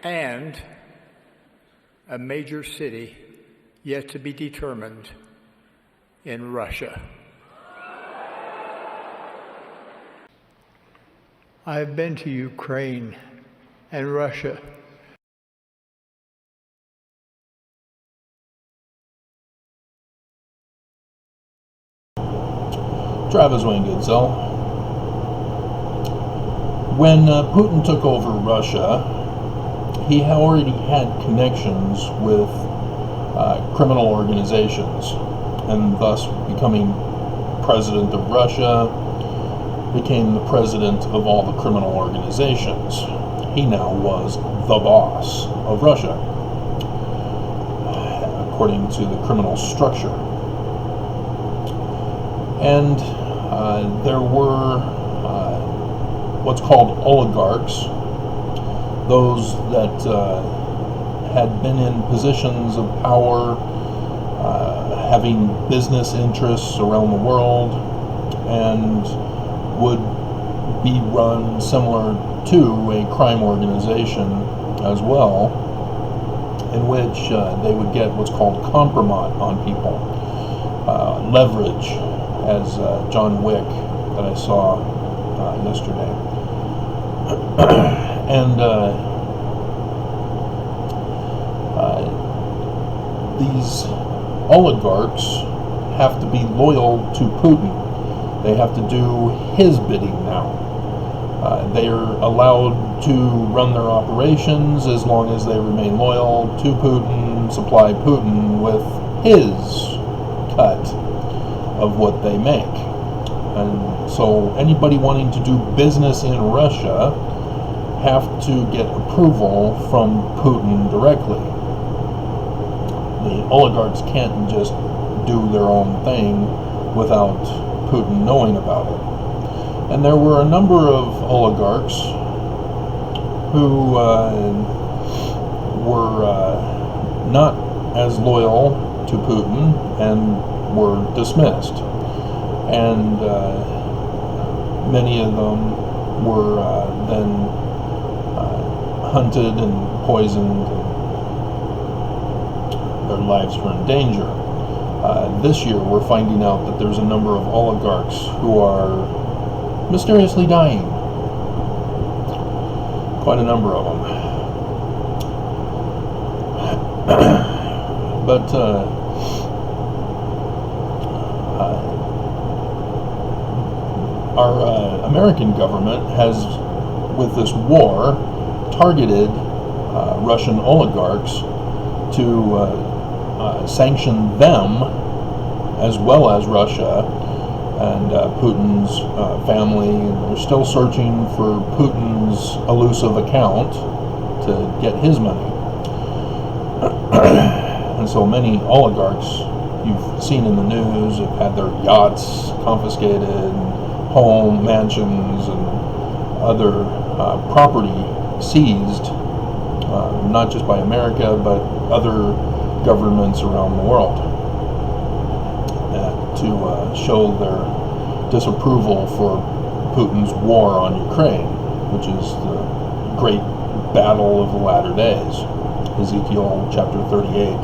and a major city yet to be determined in Russia. I've been to Ukraine and Russia. Travis Wayne Goodsell. When Putin took over Russia, he already had connections with criminal organizations, and thus becoming president of Russia, became the president of all the criminal organizations. He now was the boss of Russia, according to the criminal structure. And there were what's called oligarchs, those that had been in positions of power, having business interests around the world, and would be run similar to a crime organization as well, in which they would get what's called compromat on people, leverage, as John Wick that I saw yesterday. And these oligarchs have to be loyal to Putin. They have to do his bidding now. They are allowed to run their operations as long as they remain loyal to Putin, supply Putin with his cut of what they make. And so anybody wanting to do business in Russia have to get approval from Putin directly. The oligarchs can't just do their own thing without Putin knowing about it. And there were a number of oligarchs who were not as loyal to Putin and were dismissed. And many of them were then hunted and poisoned, and their lives were in danger. This year we're finding out that there's a number of oligarchs who are mysteriously dying. Quite a number of them. But our American government has, with this war, targeted Russian oligarchs to sanction them as well as Russia and Putin's family. They're still searching for Putin's Elusive account to get his money. And so many oligarchs you've seen in the news have had their yachts confiscated, home, mansions, and other property seized, not just by America, but other governments around the world, to show their disapproval for Putin's war on Ukraine, which is the great battle of the latter days, Ezekiel chapter 38.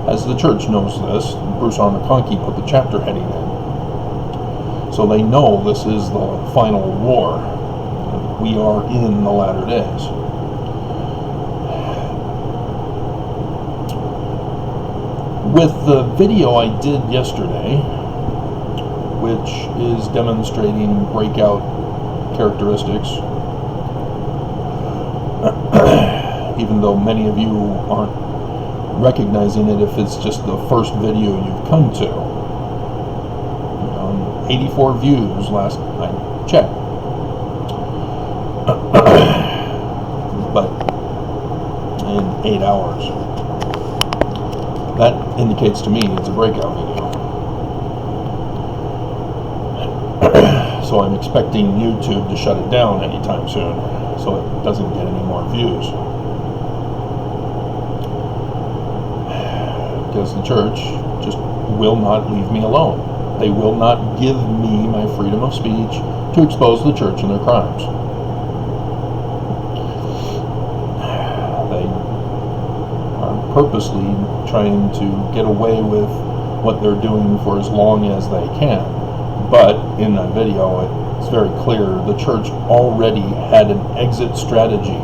As the church knows this, Bruce R. McConkie put the chapter heading in. So they know this is the final war. We are in the latter days. With the video I did yesterday, which is demonstrating breakout characteristics, even though many of you aren't recognizing it if it's just the first video you've come to. 84 views last I checked. But in 8 hours. That indicates to me it's a breakout video. So I'm expecting YouTube to shut it down anytime soon, so it doesn't get any more views. Because the church just will not leave me alone. They will not give me my freedom of speech to expose the church and their crimes. purposely trying to get away with what they're doing for as long as they can. But in that video, it's very clear the church already had an exit strategy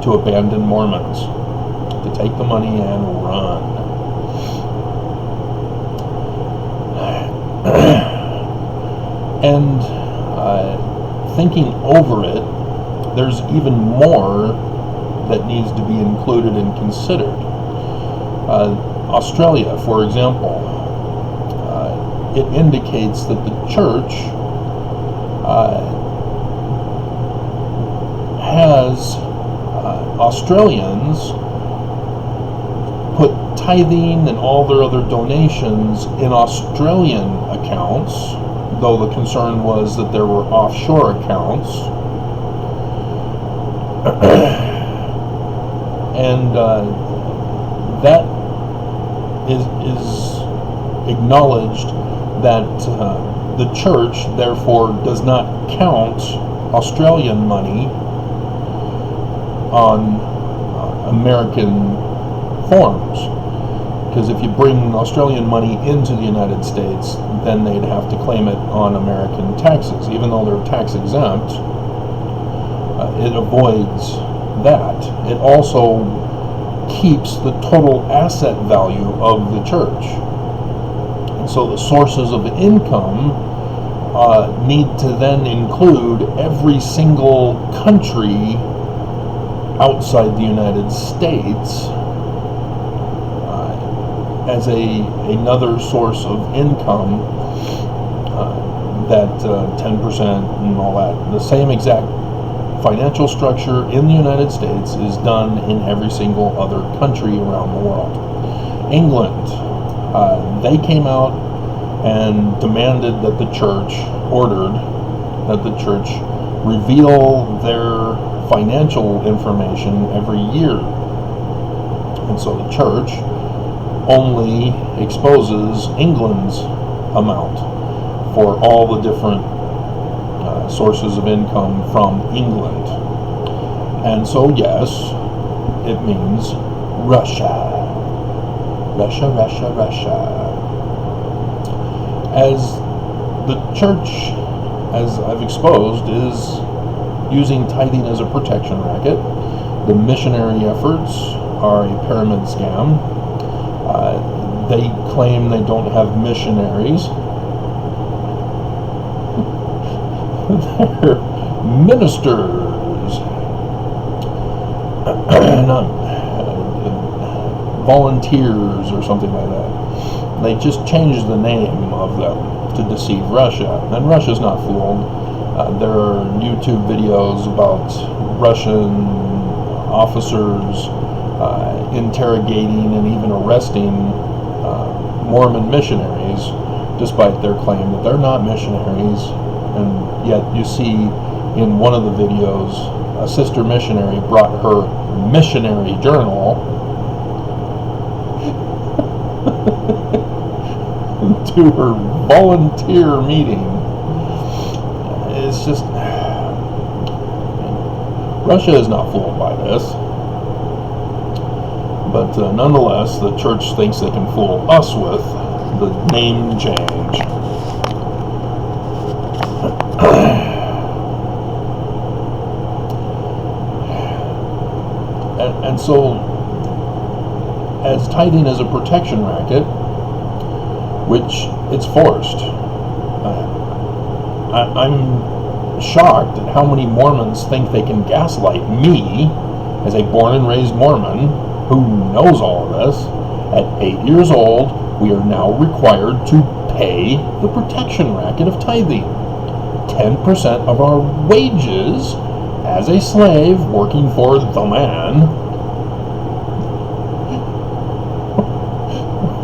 to abandon Mormons, to take the money and run. And thinking over it, there's even more that needs to be included and considered. Australia, for example, it indicates that the church has Australians put tithing and all their other donations in Australian accounts, though the concern was that there were offshore accounts. And that is acknowledged that the church therefore does not count Australian money on American forms, because if you bring Australian money into the United States, then they'd have to claim it on American taxes. Even though they're tax exempt, it avoids that. It also keeps the total asset value of the church. And so the sources of income need to then include every single country outside the United States as another source of income, that 10% and all that. The same exact financial structure in the United States is done in every single other country around the world. England, they came out and demanded that the church, ordered that the church reveal their financial information every year. And so the church only exposes England's amount for all the different sources of income from England. And so, yes, it means Russia. Russia, Russia, Russia. As the church, as I've exposed, is using tithing as a protection racket. The missionary efforts are a pyramid scam. They claim they don't have missionaries. They're ministers, not volunteers or something like that. They just changed the name of them to deceive Russia, and Russia's not fooled. There are YouTube videos about Russian officers interrogating and even arresting Mormon missionaries, despite their claim that they're not missionaries. And yet you see in one of the videos, a sister missionary brought her missionary journal to her volunteer meeting. It's just, Russia is not fooled by this. But nonetheless, the church thinks they can fool us with the name change. And so, as tithing is a protection racket, which it's forced, I'm shocked at how many Mormons think they can gaslight me, as a born and raised Mormon who knows all of this. At 8 years old, we are now required to pay the protection racket of tithing. 10% of our wages as a slave working for the man.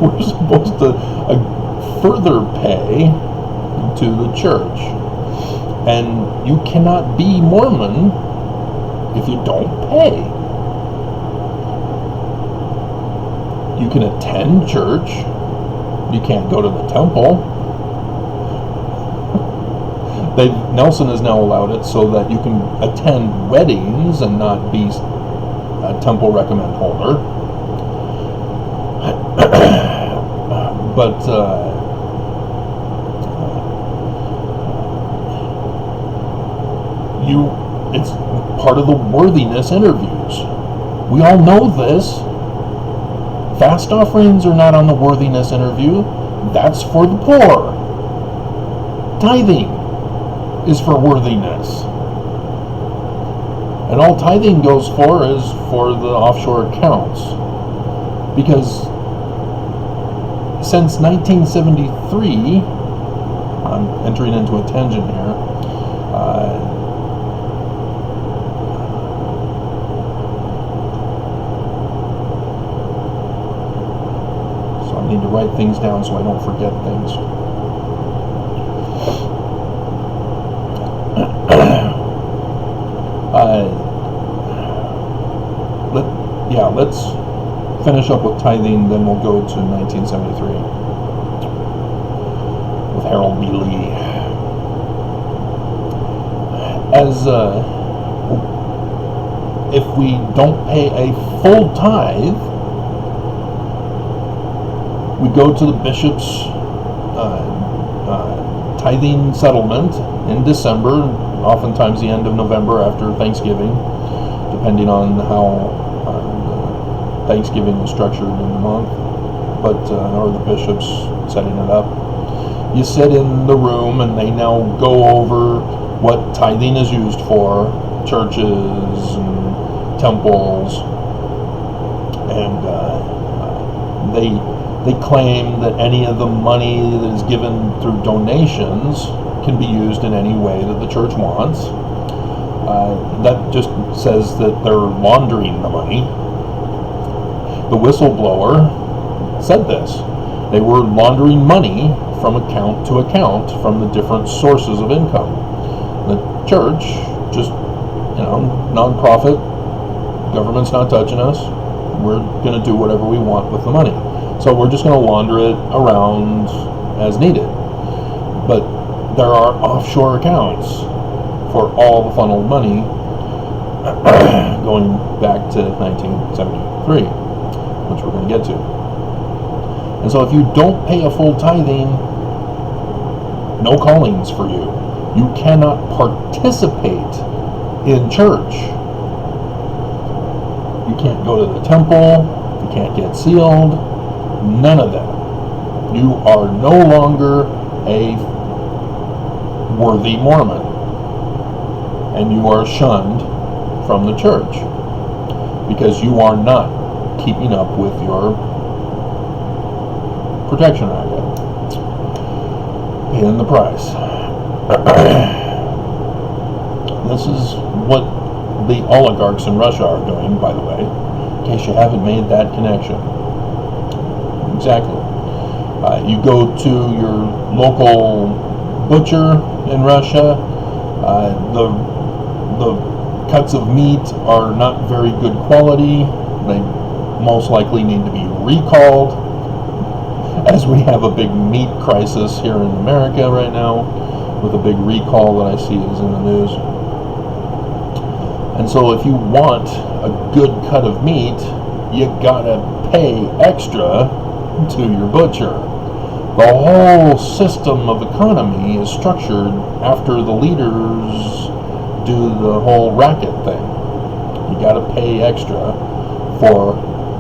We're supposed to further pay to the church. And you cannot be Mormon if you don't pay. You can attend church. You can't go to the temple. Nelson has now allowed it so that you can attend weddings and not be a temple recommend holder. But it's part of the worthiness interviews. We all know this. Fast offerings are not on the worthiness interview. That's for the poor. Tithing is for worthiness. And all tithing goes for is for the offshore accounts. Because since 1973, I'm entering into a tangent here, so I need to write things down so I don't forget things. Let's finish up with tithing, then we'll go to 1973 with Harold B. Lee. As if we don't pay a full tithe, we go to the bishop's tithing settlement in December, oftentimes the end of November after Thanksgiving, depending on how Thanksgiving is structured in the month, or the bishop's setting it up. You sit in the room and they now go over what tithing is used for, churches and temples, and they claim that any of the money that is given through donations can be used in any way that the church wants. That just says that they're laundering the money. The whistleblower said this. They were laundering money from account to account from the different sources of income. The church, just, non-profit, government's not touching us. We're going to do whatever we want with the money. So we're just going to launder it around as needed. But there are offshore accounts for all the funneled money going back to 1973, which we're going to get to. And so if you don't pay a full tithing, no callings for you. You cannot participate in church. You can't go to the temple. You can't get sealed. None of that. You are no longer a worthy Mormon. And you are shunned from the church because you are not keeping up with your protection racket, paying the price. This is what the oligarchs in Russia are doing, by the way, in case you haven't made that connection. Exactly. You go to your local butcher in Russia. The cuts of meat are not very good quality. They most likely need to be recalled, as we have a big meat crisis here in America right now, with a big recall that I see is in the news. And so if you want a good cut of meat, you gotta pay extra to your butcher. The whole system of economy is structured after the leaders do the whole racket thing. You gotta pay extra for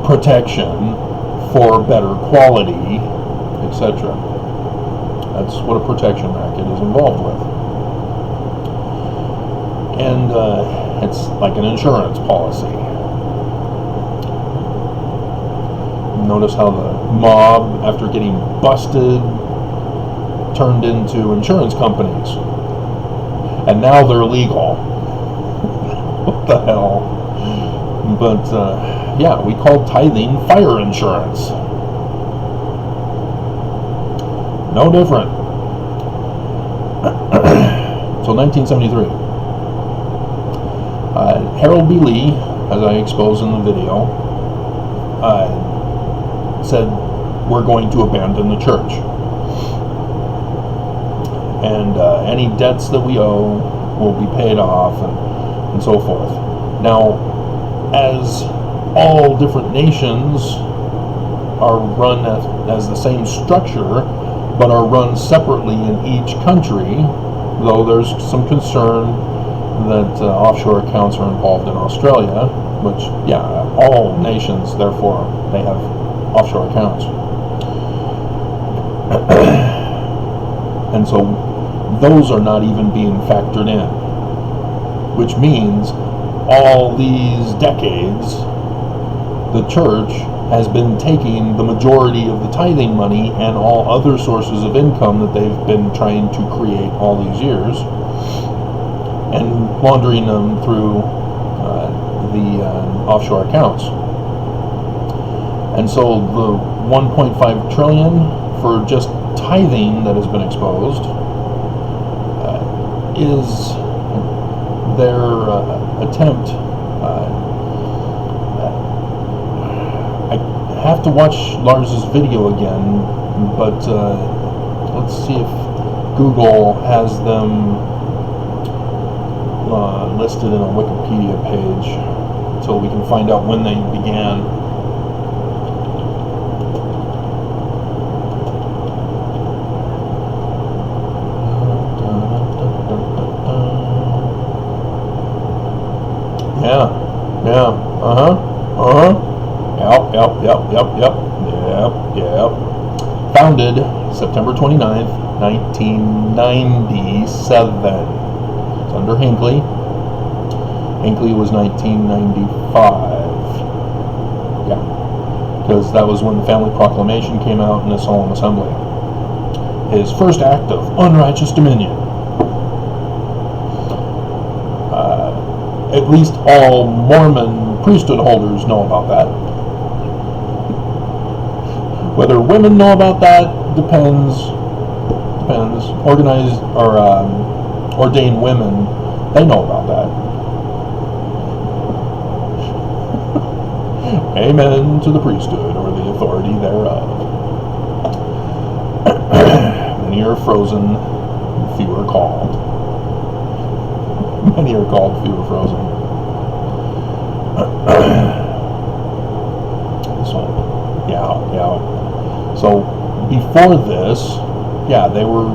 protection, for better quality, etc. That's what a protection racket is involved with. And it's like an insurance policy. Notice how the mob, after getting busted, turned into insurance companies. And now they're legal. What the hell? But, yeah, we call tithing fire insurance. No different. So 1973. Harold B. Lee, as I exposed in the video, said, we're going to abandon the church. And any debts that we owe will be paid off, and so forth. Now, as all different nations are run as the same structure, but are run separately in each country, though there's some concern that offshore accounts are involved in Australia, which, yeah, all nations, therefore, they have offshore accounts. And so those are not even being factored in, which means all these decades, the church has been taking the majority of the tithing money and all other sources of income that they've been trying to create all these years and laundering them through the offshore accounts. And so the 1.5 trillion for just tithing that has been exposed is their attempt. I have to watch Lars's video again, but let's see if Google has them listed in a Wikipedia page so we can find out when they began. Yep. Founded September 29th, 1997. It's under Hinckley. Hinckley was 1995. Yeah, because that was when the Family Proclamation came out in the Solemn Assembly. His first act of unrighteous dominion. At least all Mormon priesthood holders know about that. Whether women know about that depends. Organized or ordained women, they know about that. Amen to the priesthood or the authority thereof. Many are frozen, few are called. Many are called, few are frozen. So before this, they were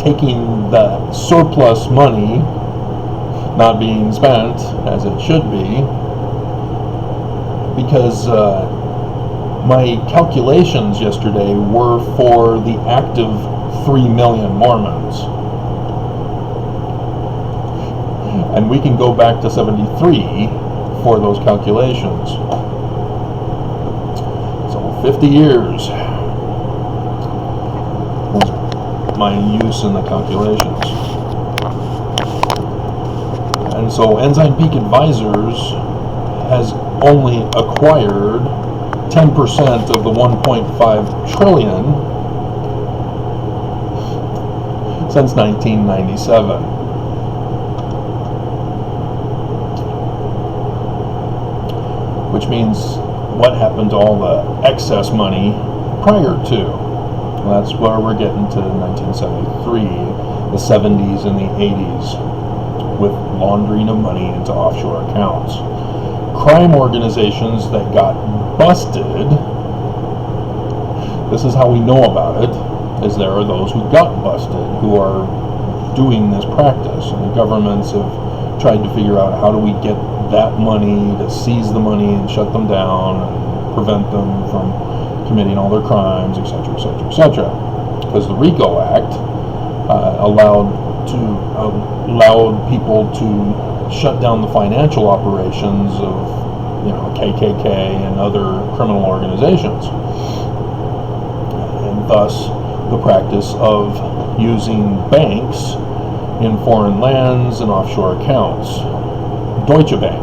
taking the surplus money, not being spent as it should be, because my calculations yesterday were for the active 3 million Mormons. And we can go back to 73 for those calculations. So 50 years was my use in the calculations. And so Ensign Peak Advisors has only acquired 10% of the 1.5 trillion since 1997. Which means what happened to all the excess money prior to? Well, that's where we're getting to 1973, the 70s and the 80s, with laundering of money into offshore accounts. Crime organizations that got busted, this is how we know about it, is there are those who got busted, who are doing this practice, and the governments have tried to figure out how do we get that money, to seize the money and shut them down and prevent them from committing all their crimes, etc., etc., etc. Because the RICO Act allowed people to shut down the financial operations of, KKK and other criminal organizations, and thus the practice of using banks in foreign lands and offshore accounts. Deutsche Bank,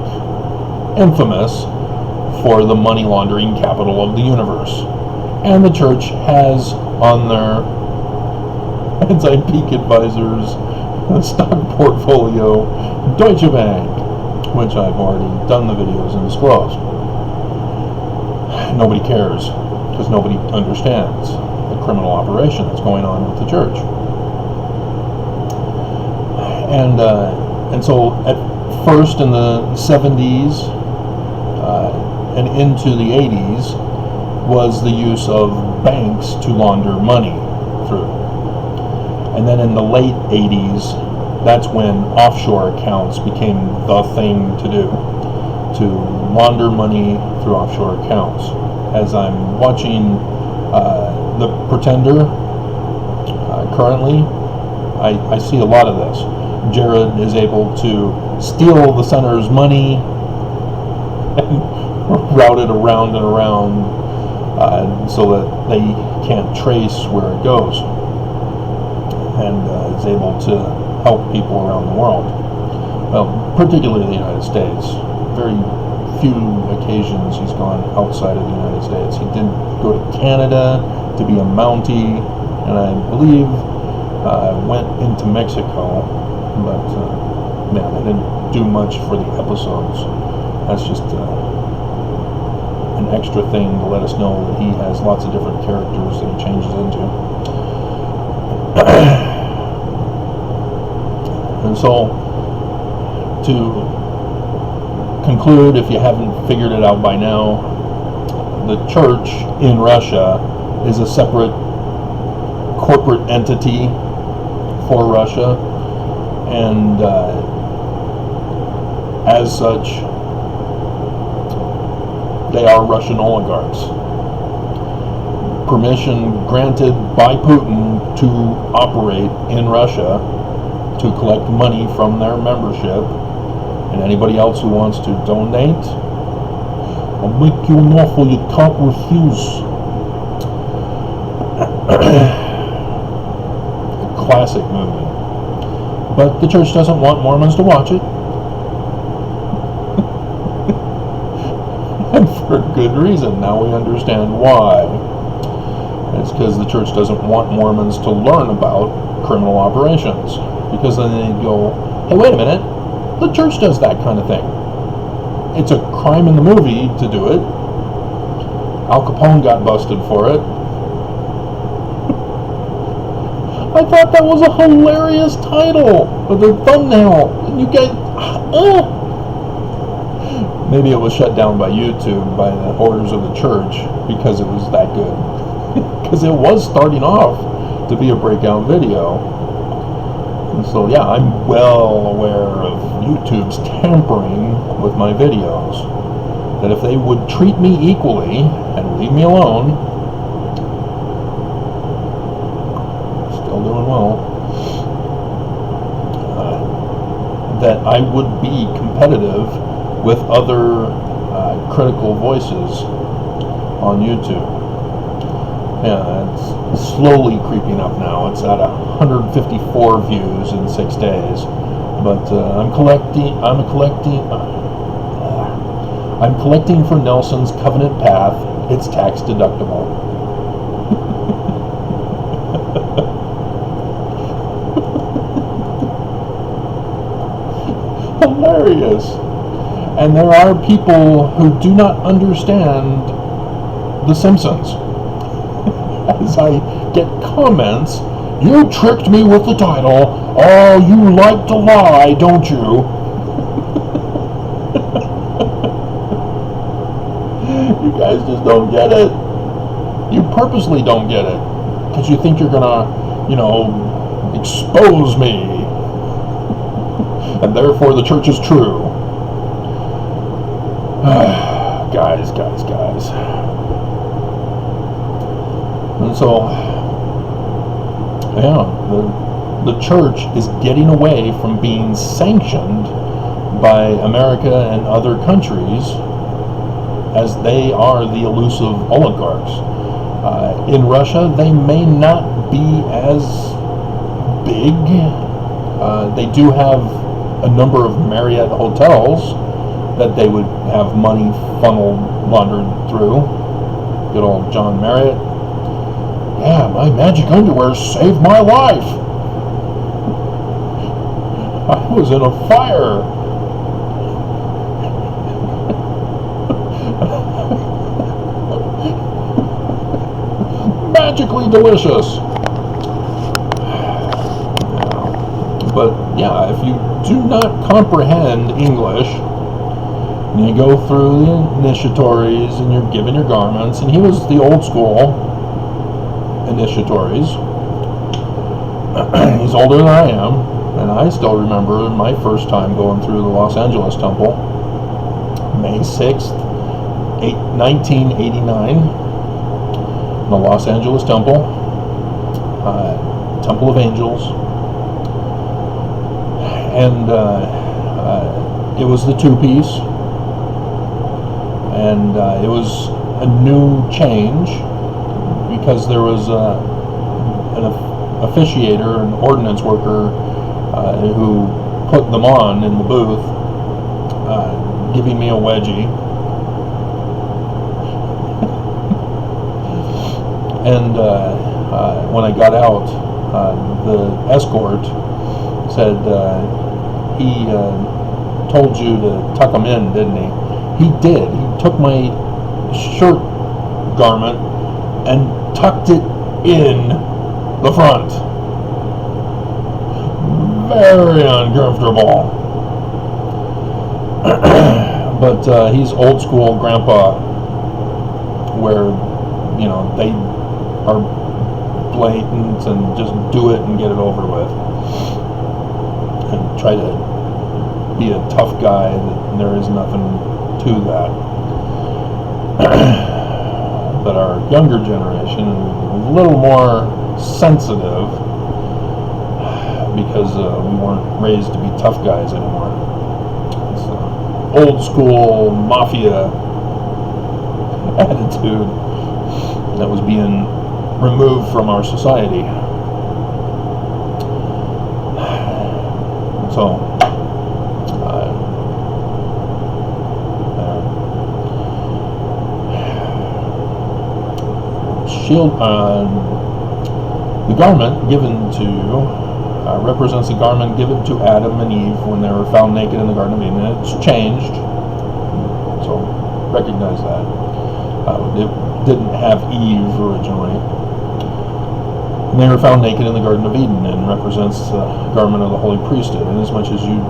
infamous for the money laundering capital of the universe. And the church has on their Ensign Peak Advisors stock portfolio Deutsche Bank, which I've already done the videos and disclosed. Nobody cares, because nobody understands the criminal operation that's going on with the church. And so at first in the 70s and into the 80s, was the use of banks to launder money through. And then in the late 80s, that's when offshore accounts became the thing to do, to launder money through offshore accounts. As I'm watching The Pretender currently, I see a lot of this. Jared is able to steal the senator's money and route it around and around so that they can't trace where it goes, and is able to help people around the world. Well, particularly the United States. Very few occasions he's gone outside of the United States. He did go to Canada to be a Mountie, and I believe went into Mexico, but man, I didn't do much for the episodes. That's just an extra thing to let us know that he has lots of different characters that he changes into. And so, to conclude, if you haven't figured it out by now, the church in Russia is a separate corporate entity for Russia, and as such, they are Russian oligarchs. Permission granted by Putin to operate in Russia, to collect money from their membership, and anybody else who wants to donate, I'll make you an offer you can't refuse. A classic movie. But the church doesn't want Mormons to watch it. And for good reason. Now we understand why. It's because the church doesn't want Mormons to learn about criminal operations. Because then they go, hey, wait a minute, the church does that kind of thing. It's a crime in the movie to do it. Al Capone got busted for it. I thought that was a hilarious title with the thumbnail. And you guys, maybe it was shut down by YouTube by the orders of the church because it was that good. Because it was starting off to be a breakout video. And so, yeah, I'm well aware of YouTube's tampering with my videos. That if they would treat me equally and leave me alone, still doing well, that I would be competitive with other critical voices on YouTube. Yeah, it's slowly creeping up now. It's at 154 views in 6 days, but I'm collecting for Nelson's Covenant Path. It's tax deductible. Hilarious. And there are people who do not understand The Simpsons. As I get comments, you tricked me with the title. Oh, you like to lie, don't you? You guys just don't get it. You purposely don't get it. Because you think you're gonna, expose me. And therefore the church is true. Guys. And so, yeah, the church is getting away from being sanctioned by America and other countries, as they are the elusive oligarchs. In Russia, they may not be as big. They do have a number of Marriott hotels that they would have money laundered through. Good old John Marriott. Yeah, my magic underwear saved my life. I was in a fire. Magically delicious. But yeah, if you do not comprehend English, And you go through the initiatories, and you're given your garments. And he was the old school initiatories. He's older than I am, and I still remember my first time going through the Los Angeles Temple, May 6th, 1989, the Los Angeles Temple, Temple of Angels, and it was the two-piece, and it was a new change because there was an officiator, an ordinance worker who put them on in the booth, giving me a wedgie. And when I got out, the escort said, he told you to tuck them in, didn't he? He did. He took my shirt garment and tucked it in the front. Very uncomfortable. But he's old school grandpa, where, you know, they are blatant and just do it and get it over with, and try to be a tough guy. That there is nothing to that. But our younger generation is a little more sensitive because we weren't raised to be tough guys anymore. It's old school mafia attitude that was being removed from our society. So, shield, the garment given to represents the garment given to Adam and Eve when they were found naked in the Garden of Eden. It's changed, so recognize that. It didn't have Eve originally. And they were found naked in the Garden of Eden, and represents the garment of the holy priesthood. Inasmuch as you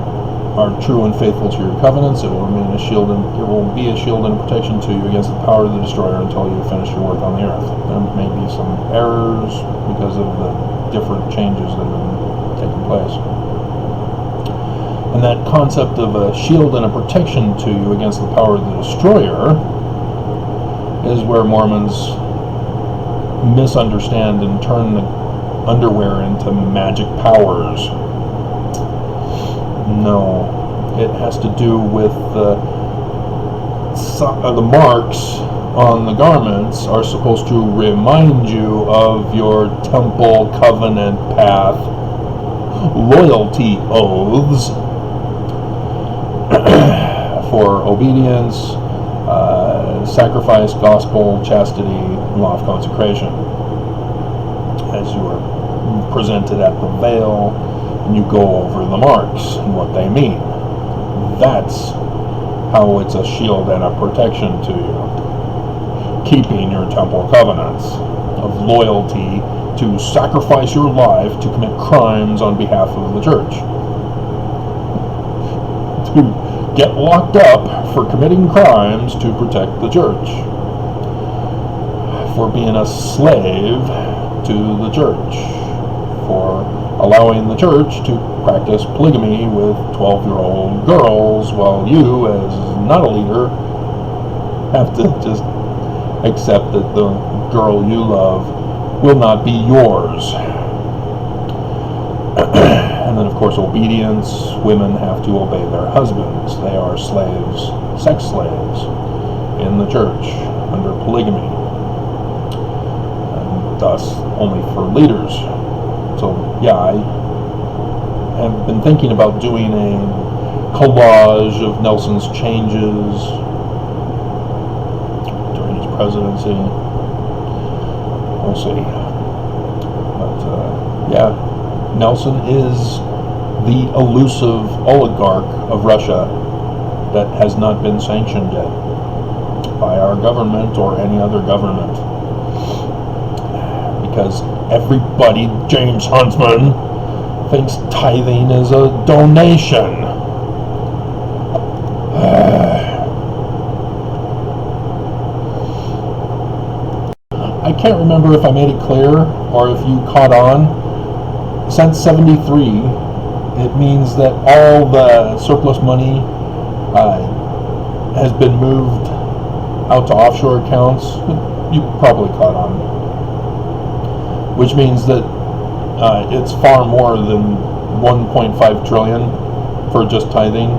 are true and faithful to your covenants, it will remain a shield, and it will be a shield and a protection to you against the power of the destroyer until you finish your work on the earth. There may be some errors because of the different changes that have been taking place. And that concept of a shield and a protection to you against the power of the destroyer is where Mormons misunderstand and turn the underwear into magic powers. No, it has to do with the marks on the garments are supposed to remind you of your temple covenant path loyalty oaths for obedience, sacrifice, gospel, chastity, and law of consecration. As you are presented at the veil, and you go over the marks and what they mean. That's how it's a shield and a protection to you. Keeping your temple covenants of loyalty to sacrifice your life to commit crimes on behalf of the church. To get locked up for committing crimes to protect the church. For being a slave to the church. For allowing the church to practice polygamy with 12-year-old girls, while you, as not a leader, have to just accept that the girl you love will not be yours. And then, of course, obedience. Women have to obey their husbands. They are slaves, sex slaves, in the church under polygamy. And thus, only for leaders. So, yeah, I have been thinking about doing a collage of Nelson's changes during his presidency. We'll see. But, yeah, Nelson is the elusive oligarch of Russia that has not been sanctioned yet by our government or any other government. Because everybody, James Huntsman, thinks tithing is a donation. can't remember if I made it clear or if you caught on. Since 73, it means that all the surplus money has been moved out to offshore accounts. You probably caught on. Which means that it's far more than 1.5 trillion for just tithing,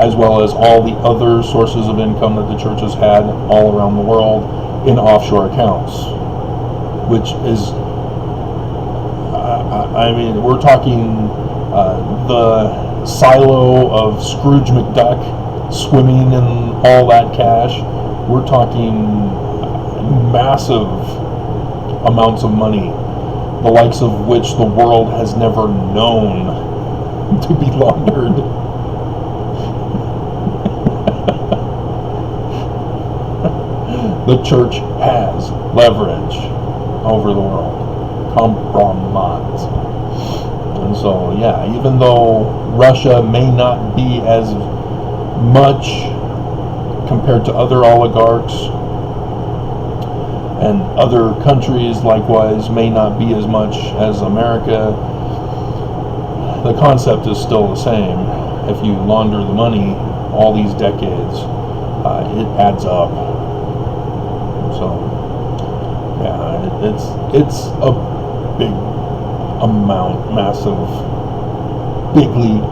as well as all the other sources of income that the churches had all around the world in offshore accounts, which is, I mean, we're talking the silo of Scrooge McDuck swimming in all that cash. We're talking massive amounts of money, the likes of which the world has never known to be laundered. The church has leverage over the world. Compromise. And so, yeah, even though Russia may not be as much compared to other oligarchs, and other countries likewise may not be as much as America, the concept is still the same. If you launder the money all these decades, it adds up. So, yeah, it's a big amount, massive, big league